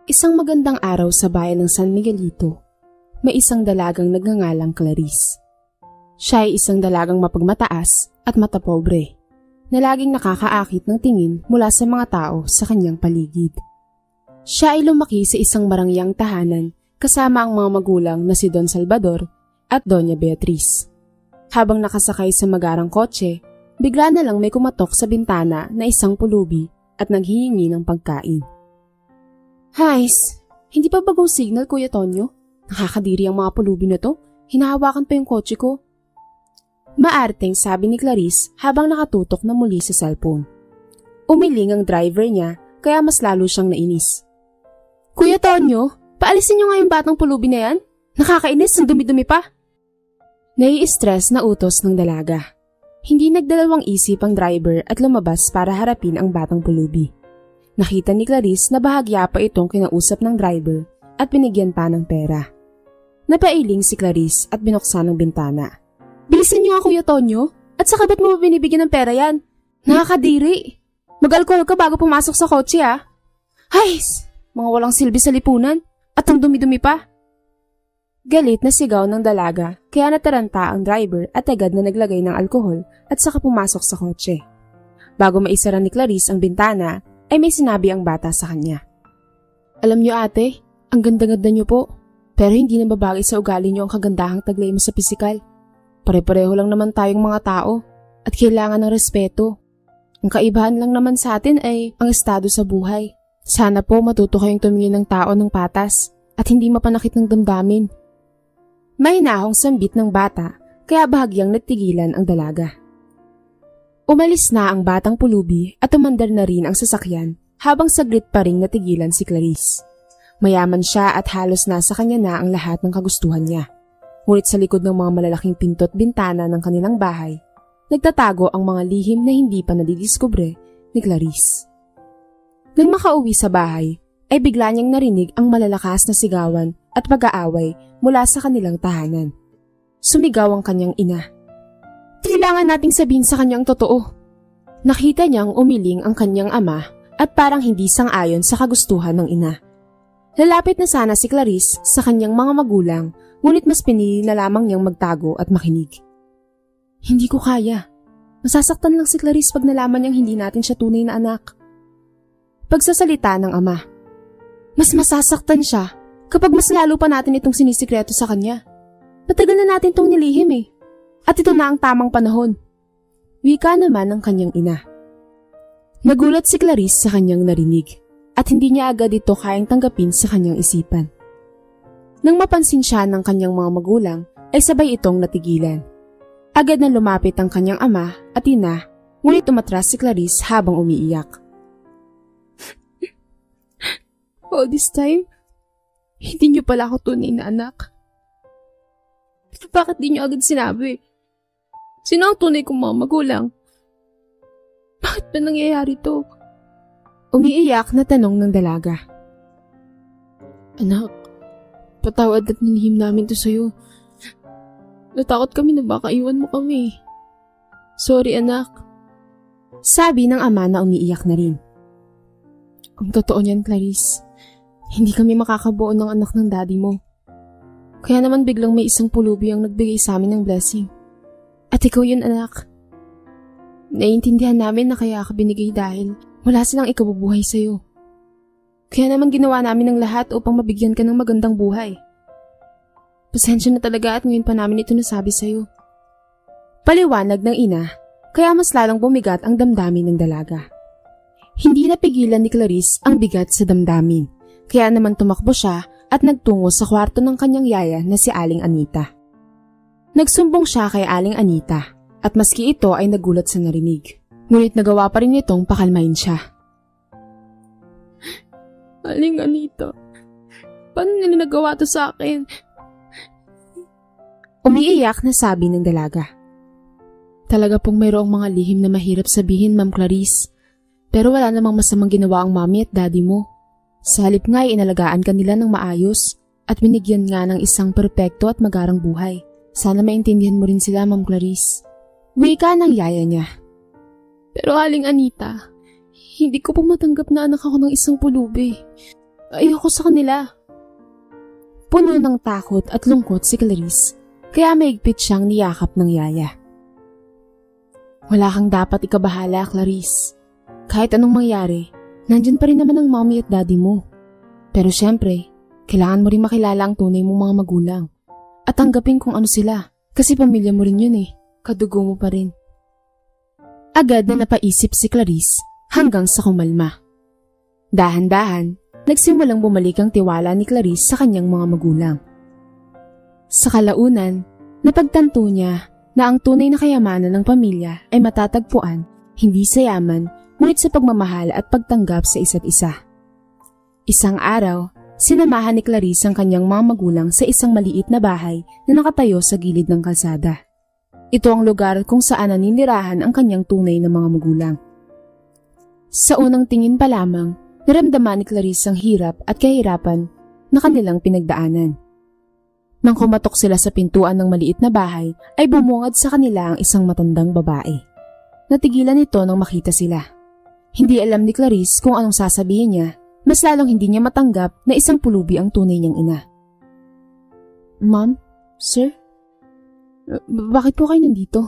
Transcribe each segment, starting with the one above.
Isang magandang araw sa bayan ng San Miguelito, may isang dalagang nagngangalang Clarice. Siya ay isang dalagang mapagmataas at matapobre, na laging nakakaakit ng tingin mula sa mga tao sa kanyang paligid. Siya ay lumaki sa isang marangyang tahanan kasama ang mga magulang na si Don Salvador at Doña Beatriz. Habang nakasakay sa magarang kotse, bigla na lang may kumatok sa bintana na isang pulubi at naghihingi ng pagkain. Hays, hindi pa bagong signal, Kuya Tonyo? Nakakadiri ang mga pulubi na to. Hinahawakan pa yung kotse ko. Maarteng sabi ni Clarice habang nakatutok na muli sa cellphone. Umiling ang driver niya kaya mas lalo siyang nainis. Kuya Tonyo, paalisin niyo nga yung batang pulubi na yan. Nakakainis, ang dumi-dumi pa. Nai-stress na utos ng dalaga. Hindi nagdalawang isip ang driver at lumabas para harapin ang batang pulubi. Nakita ni Clarice na bahagya pa itong kinausap ng driver at binigyan pa ng pera. Napailing si Clarice at binuksan ang bintana. Bilisan niyo nga, Kuya Tonyo, at saka ba't mo binibigyan ng pera yan? Nakakadiri. Mag-alcohol ka bago pumasok sa kotse, ah. Hays, mga walang silbi sa lipunan at ang dumi-dumi pa. Galit na sigaw ng dalaga kaya nataranta ang driver at agad na naglagay ng alkohol at saka pumasok sa kotse. Bago maisara ni Clarice ang bintana, ay may sinabi ang bata sa kanya. Alam niyo ate, ang ganda-ganda niyo po, pero hindi na babagay sa ugali niyo ang kagandahang taglay mo sa pisikal. Pare-pareho lang naman tayong mga tao at kailangan ng respeto. Ang kaibahan lang naman sa atin ay ang estado sa buhay. Sana po matuto kayong tumingin ng tao ng patas at hindi mapanakit ng damdamin. May hinahong sambit ng bata kaya bahagyang nagtigilan ang dalaga. Umalis na ang batang pulubi at umandar na rin ang sasakyan habang saglit pa ring natigilan si Clarice. Mayaman siya at halos nasa kanya na ang lahat ng kagustuhan niya. Ngunit sa likod ng mga malalaking pinto at bintana ng kanilang bahay, nagtatago ang mga lihim na hindi pa nadidiskubre ni Clarice. Nang makauwi sa bahay, ay bigla niyang narinig ang malalakas na sigawan at pag-aaway mula sa kanilang tahanan. Sumigaw ang kanyang ina. Kailangan nating sabihin sa kanyang totoo. Nakita niyang umiling ang kanyang ama at parang hindi sang-ayon sa kagustuhan ng ina. Lalapit na sana si Clarice sa kanyang mga magulang, ngunit mas pinili na lamang niyang magtago at makinig. Hindi ko kaya. Masasaktan lang si Clarice pag nalaman niyang hindi natin siya tunay na anak. Pagsasalita ng ama. Mas masasaktan siya kapag mas lalo pa natin itong sinisikreto sa kanya. Matagal na natin itong nilihim eh. At ito na ang tamang panahon. Wika naman ng kanyang ina. Nagulat si Clarice sa kanyang narinig at hindi niya agad ito kayang tanggapin sa kanyang isipan. Nang mapansin siya ng kanyang mga magulang ay sabay itong natigilan. Agad na lumapit ang kanyang ama at ina, ngunit umatras si Clarice habang umiiyak. All this time, hindi niyo pala ako tunay na anak. Bakit di niyo agad sinabi? Sino ang tunay kong mga magulang? Bakit ba nangyayari to? Umiiyak na tanong ng dalaga. Anak, patawad at nilihim namin to sa'yo. Natakot kami na baka iwan mo kami. Sorry anak. Sabi ng ama na umiiyak na rin. Ang totoo niyan, Clarice. Hindi kami makakabuo ng anak ng daddy mo. Kaya naman biglang may isang pulubi ang nagbigay sa amin ng blessing. At ikaw yun, anak. Naiintindihan namin na kaya ka binigay dahil wala silang ikabubuhay sa'yo. Kaya naman ginawa namin ang lahat upang mabigyan ka ng magandang buhay. Pasensya na talaga at ngayon pa namin ito nasabi sa'yo. Paliwanag ng ina, kaya mas lalong bumigat ang damdamin ng dalaga. Hindi napigilan ni Clarice ang bigat sa damdamin, kaya naman tumakbo siya at nagtungo sa kwarto ng kanyang yaya na si Aling Anita. Nagsumbong siya kay Aling Anita at maski ito ay nagulat sa narinig. Ngunit nagawa pa rin itong pakalmain siya. Aling Anita, paano nila nagawa to sa akin? Umiiyak na sabi ng dalaga. Talaga pong mayroong mga lihim na mahirap sabihin, Ma'am Clarice. Pero wala namang masamang ginawa ang mami at daddy mo. Sa halip nga ay inalagaan ka nila ng maayos at binigyan nga ng isang perpekto at magarang buhay. Sana maintindihan mo rin sila, Ma'am Clarice. Wika ng yaya niya. Pero Aling Anita, hindi ko po matanggap na anak ako ng isang pulubi. Ayoko sa kanila. Puno ng takot at lungkot si Clarice, kaya maigpit siyang niyakap ng yaya. Wala kang dapat ikabahala, Clarice. Kahit anong mangyari, nandyan pa rin naman ang mommy at daddy mo. Pero syempre, kailangan mo rin makilala ang tunay mong mga magulang. At tanggapin kung ano sila, kasi pamilya mo rin yun eh, kadugo mo pa rin. Agad na napaisip si Clarice hanggang sa kumalma. Dahan-dahan, nagsimulang bumalik ang tiwala ni Clarice sa kanyang mga magulang. Sa kalaunan, napagtanto niya na ang tunay na kayamanan ng pamilya ay matatagpuan hindi sa yaman ngunit sa pagmamahal at pagtanggap sa isa't isa. Isang araw, sinamahan ni Clarice ang kanyang mga magulang sa isang maliit na bahay na nakatayo sa gilid ng kalsada. Ito ang lugar kung saan naninirahan ang kanyang tunay na mga magulang. Sa unang tingin pa lamang, naramdaman ni Clarice ang hirap at kahirapan na kanilang pinagdaanan. Nang kumatok sila sa pintuan ng maliit na bahay, ay bumungad sa kanila ang isang matandang babae. Natigilan ito nang makita sila. Hindi alam ni Clarice kung anong sasabihin niya, mas lalong hindi niya matanggap na isang pulubi ang tunay niyang ina. Ma'am? Sir? Bakit po kayo nandito?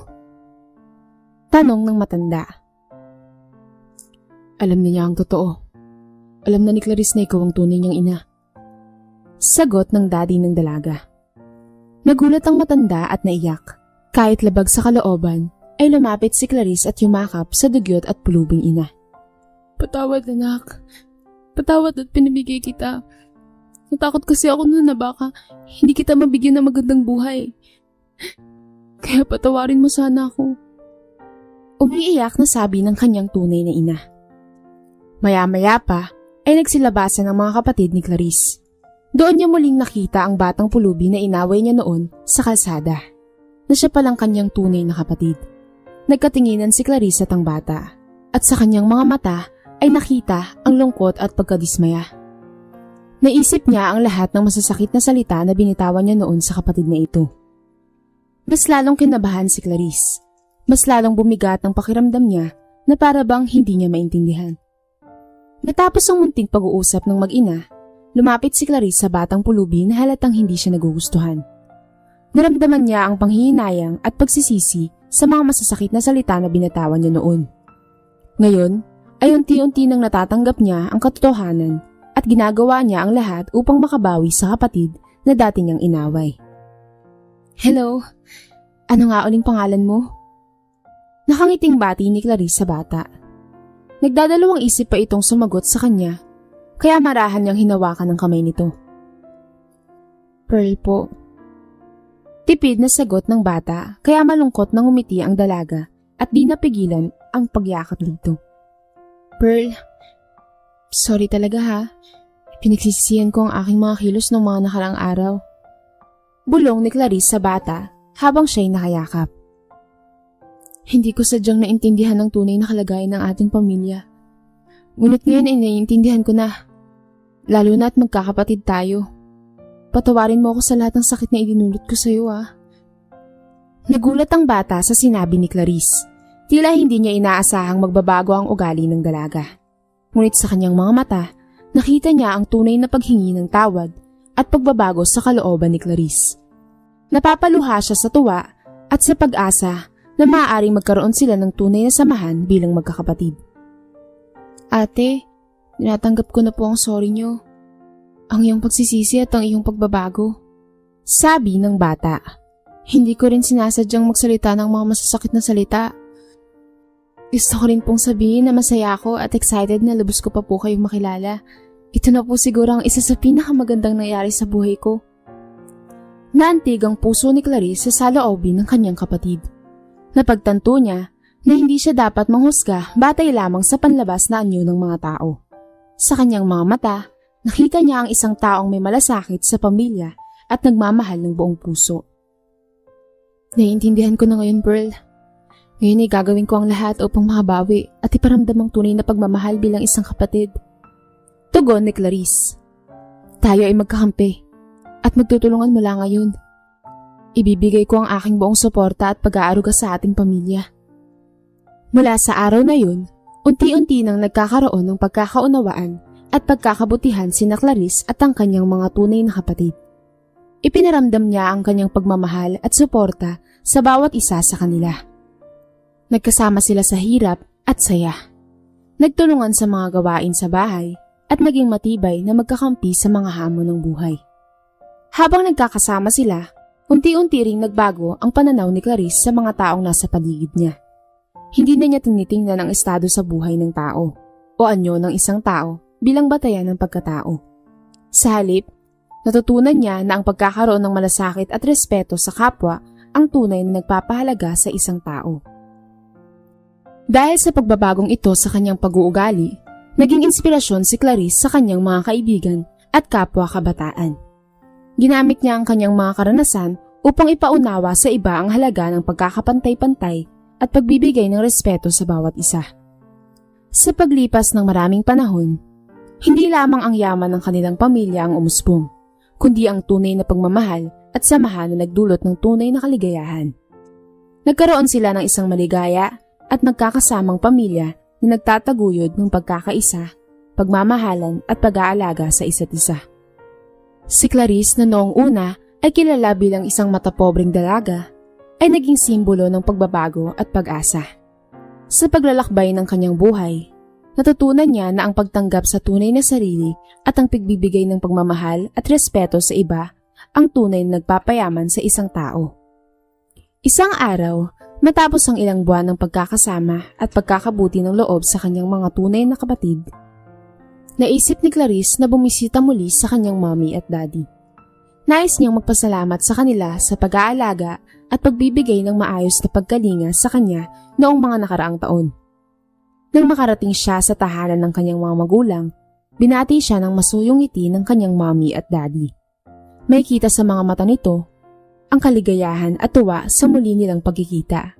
Tanong ng matanda. Alam na niya ang totoo. Alam na ni Clarice na ikaw ang tunay niyang ina. Sagot ng daddy ng dalaga. Nagulat ang matanda at naiyak. Kahit labag sa kalooban, ay lumapit si Clarice at yumakap sa dugyot at pulubing ina. Patawad anak. Patawad at pinibigay kita. Natakot kasi ako noon na baka hindi kita mabigyan ng magandang buhay. Kaya patawarin mo sana ako. Umiiyak na sabi ng kanyang tunay na ina. Maya-maya pa ay nagsilabasan ang mga kapatid ni Clarice. Doon niya muling nakita ang batang pulubi na inaway niya noon sa kalsada, na siya palang kanyang tunay na kapatid. Nagkatinginan si Clarice at ang bata, at sa kanyang mga mata ay nakita ang lungkot at pagkadismaya. Naisip niya ang lahat ng masasakit na salita na binitawan niya noon sa kapatid na ito. Mas lalong kinabahan si Clarice. Mas lalong bumigat ang pakiramdam niya na para bang hindi niya maintindihan. Natapos ang munting pag-uusap ng mag-ina, lumapit si Clarice sa batang pulubi na halatang hindi siya nagugustuhan. Naramdaman niya ang panghihinayang at pagsisisi sa mga masasakit na salita na binatawan niya noon. Ngayon, ay unti-unti nang natatanggap niya ang katotohanan at ginagawa niya ang lahat upang makabawi sa kapatid na dati niyang inaway. Hello, ano nga uling pangalan mo? Nakangiting bati ni Clarice sa bata. Nagdadalawang isip pa itong sumagot sa kanya, kaya marahan niyang hinawakan ng kamay nito. Pearl po. Tipid na sagot ng bata, kaya malungkot nang umiti ang dalaga at di napigilan ang pagyakap nito. Pearl, sorry talaga ha. Pinagsisisihan ko ang aking mga kilos ng mga nakaraang araw. Bulong ni Clarice sa bata habang siya'y nakayakap. Hindi ko sadyang naintindihan ang tunay na kalagayan ng ating pamilya. Ngunit ngayon ay naiintindihan ko na. Lalo na at magkakapatid tayo. Patawarin mo ako sa lahat ng sakit na idinulot ko sa iyo Nagulat ang bata sa sinabi ni Clarice. Tila hindi niya inaasahang magbabago ang ugali ng dalaga. Ngunit sa kanyang mga mata, nakita niya ang tunay na paghingi ng tawad at pagbabago sa kalooban ni Clarice. Napapaluha siya sa tuwa at sa pag-asa na maaaring magkaroon sila ng tunay na samahan bilang magkakapatid. Ate, tinatanggap ko na po ang sorry niyo. Ang iyong pagsisisi at ang iyong pagbabago. Sabi ng bata. Hindi ko rin sinasadyang magsalita ng mga masasakit na salita. Gusto ko rin pong sabihin na masaya ako at excited na lubos ko pa po kayong makilala. Ito na po siguro ang isa sa pinakamagandang nangyari sa buhay ko. Naantig ang puso ni Clarice sa saloobin ng kanyang kapatid. Napagtanto niya na hindi siya dapat manghusga batay lamang sa panlabas na anyo ng mga tao. Sa kanyang mga mata, nakita niya ang isang taong may malasakit sa pamilya at nagmamahal ng buong puso. Naiintindihan ko na ngayon, Pearl. Ngayon ay gagawin ko ang lahat upang makabawi at iparamdam ang tunay na pagmamahal bilang isang kapatid. Tugon ni Clarice. Tayo ay magkakampi at magtutulungan mula ngayon. Ibibigay ko ang aking buong suporta at pag-aaruga sa ating pamilya. Mula sa araw na yun, unti-unti nang nagkakaroon ng pagkakaunawaan at pagkakabutihan sina Clarice at ang kanyang mga tunay na kapatid. Ipinaramdam niya ang kanyang pagmamahal at suporta sa bawat isa sa kanila. Nagkasama sila sa hirap at saya. Nagtulungan sa mga gawain sa bahay at naging matibay na magkakampi sa mga hamon ng buhay. Habang nagkakasama sila, unti-unti ring nagbago ang pananaw ni Clarice sa mga taong nasa paligid niya. Hindi na niya tinitingnan ang estado sa buhay ng tao o anyo ng isang tao bilang batayan ng pagkatao. Sa halip, natutunan niya na ang pagkakaroon ng malasakit at respeto sa kapwa ang tunay na nagpapahalaga sa isang tao. Dahil sa pagbabagong ito sa kanyang pag-uugali, naging inspirasyon si Clarice sa kanyang mga kaibigan at kapwa kabataan. Ginamit niya ang kanyang mga karanasan upang ipaunawa sa iba ang halaga ng pagkakapantay-pantay at pagbibigay ng respeto sa bawat isa. Sa paglipas ng maraming panahon, hindi lamang ang yaman ng kanilang pamilya ang umusbong, kundi ang tunay na pagmamahal at samahan na nagdulot ng tunay na kaligayahan. Nagkaroon sila ng isang maligaya at magkakasamang pamilya na nagtataguyod ng pagkakaisa, pagmamahalan at pag-aalaga sa isa't isa. Si Clarice na noong una ay kilala bilang isang matapobreng dalaga, ay naging simbolo ng pagbabago at pag-asa. Sa paglalakbay ng kanyang buhay, natutunan niya na ang pagtanggap sa tunay na sarili at ang pagbibigay ng pagmamahal at respeto sa iba ang tunay na nagpapayaman sa isang tao. Isang araw, matapos ang ilang buwan ng pagkakasama at pagkakabuti ng loob sa kanyang mga tunay na kapatid, naisip ni Clarice na bumisita muli sa kanyang mommy at daddy. Nais niyang magpasalamat sa kanila sa pag-aalaga at pagbibigay ng maayos na pagkalinga sa kanya noong mga nakaraang taon. Nang makarating siya sa tahanan ng kanyang mga magulang, binati siya ng masuyong ngiti ng kanyang mommy at daddy. May kita sa mga mata nito ang kaligayahan at tuwa sa muli nilang pagkikita.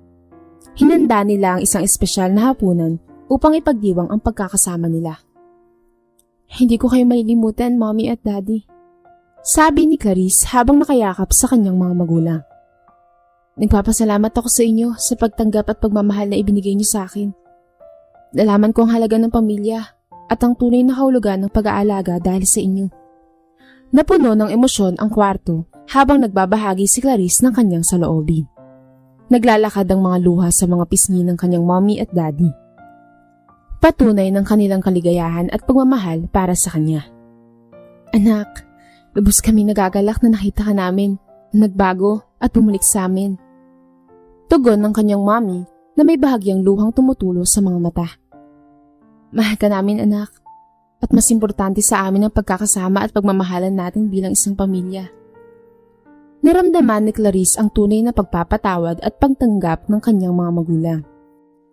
Hinanda nila ang isang espesyal na hapunan upang ipagdiwang ang pagkakasama nila. "Hindi ko kayo malilimutan, mommy at daddy," sabi ni Clarice habang nakayakap sa kanyang mga magulang. "Nagpapasalamat ako sa inyo sa pagtanggap at pagmamahal na ibinigay niyo sa akin. Nalaman ko ang halaga ng pamilya at ang tunay na kahulugan ng pag-aalaga dahil sa inyo." Napuno ng emosyon ang kwarto habang nagbabahagi si Clarice ng kanyang saloobin. Naglalakad ang mga luha sa mga pisngi ng kanyang mommy at daddy. Patunay ng kanilang kaligayahan at pagmamahal para sa kanya. "Anak, lubos kami nagagalak na nakita ka namin, na nagbago at bumalik sa amin." Tugon ng kanyang mommy na may bahagyang luhang tumutulo sa mga mata. "Mahal ka namin, anak, at mas importante sa amin ang pagkakasama at pagmamahalan natin bilang isang pamilya." Naramdaman ni Clarice ang tunay na pagpapatawad at pagtanggap ng kanyang mga magulang.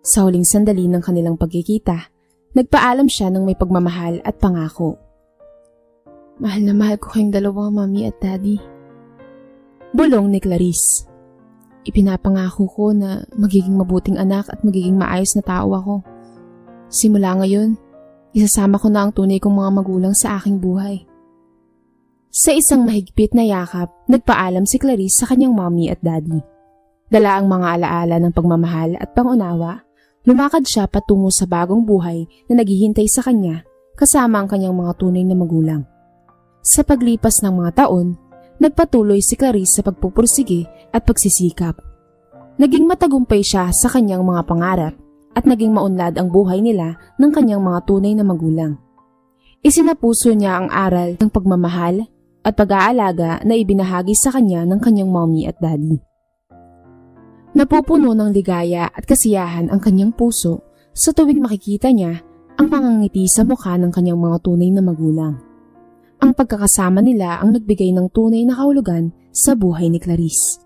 Sa huling sandali ng kanilang pagkikita, nagpaalam siya ng may pagmamahal at pangako. "Mahal na mahal ko kayong dalawa, mommy at daddy." Bulong ni Clarice. "Ipinapangako ko na magiging mabuting anak at magiging maayos na tao ako. Simula ngayon, isasama ko na ang tunay kong mga magulang sa aking buhay." Sa isang mahigpit na yakap, nagpaalam si Clarice sa kanyang mommy at daddy. Dala ang mga alaala ng pagmamahal at pangunawa, lumakad siya patungo sa bagong buhay na naghihintay sa kanya kasama ang kanyang mga tunay na magulang. Sa paglipas ng mga taon, nagpatuloy si Clarice sa pagpupursige at pagsisikap. Naging matagumpay siya sa kanyang mga pangarap at naging maunlad ang buhay nila ng kanyang mga tunay na magulang. Isinapuso niya ang aral ng pagmamahal at pag-aalaga na ibinahagi sa kanya ng kanyang mommy at daddy. Napupuno ng ligaya at kasiyahan ang kanyang puso sa tuwing makikita niya ang mga ngiti sa mukha ng kanyang mga tunay na magulang. Ang pagkakasama nila ang nagbigay ng tunay na kahulugan sa buhay ni Clarice.